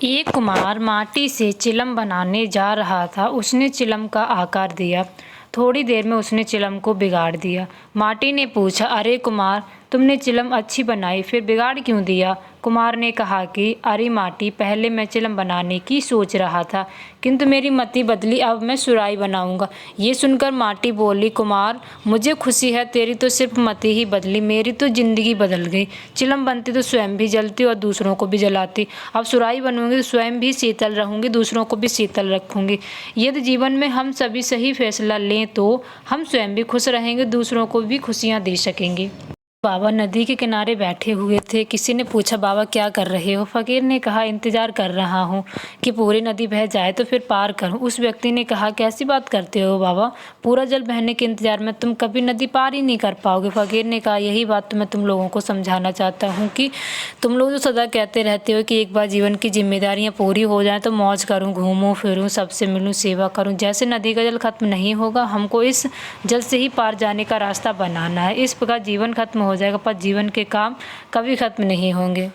एक कुम्हार माटी से चिलम बनाने जा रहा था। उसने चिलम का आकार दिया। थोड़ी देर में उसने चिलम को बिगाड़ दिया। माटी ने पूछा, अरे कुम्हार, तुमने चिलम अच्छी बनाई, फिर बिगाड़ क्यों दिया? कुम्हार ने कहा कि अरे माटी, पहले मैं चिलम बनाने की सोच रहा था, किंतु मेरी मति बदली, अब मैं सुराही बनाऊंगा। ये सुनकर माटी बोली, कुम्हार, मुझे खुशी है, तेरी तो सिर्फ मति ही बदली, मेरी तो जिंदगी बदल गई। चिलम बनती तो स्वयं भी जलती और दूसरों को भी जलाती। अब सुराही बनूंगी तो स्वयं भी शीतल रहूंगी, दूसरों को भी शीतल रखूंगी। यदि जीवन में हम सभी सही फैसला लें तो हम स्वयं भी खुश रहेंगे, दूसरों को भी खुशियां दे सकेंगे। बाबा नदी के किनारे बैठे हुए थे। किसी ने पूछा, बाबा क्या कर रहे हो? फकीर ने कहा, इंतजार कर रहा हूँ कि पूरी नदी बह जाए तो फिर पार करूँ। उस व्यक्ति ने कहा, कैसी बात करते हो बाबा, पूरा जल बहने के इंतजार में तुम कभी नदी पार ही नहीं कर पाओगे। फकीर ने कहा, यही बात तो मैं तुम लोगों को समझाना चाहता हूँ कि तुम लोग जो सदा कहते रहते हो कि एक बार जीवन की जिम्मेदारियां पूरी हो जाएं तो मौज करूं, घूमूं फिरूं, सबसे मिलूं, सेवा करूं। जैसे नदी का जल खत्म नहीं होगा, हमको इस जल से ही पार जाने का रास्ता बनाना है। इस प्रकार जीवन खत्म हो जाएगा पर जीवन के काम कभी खत्म नहीं होंगे।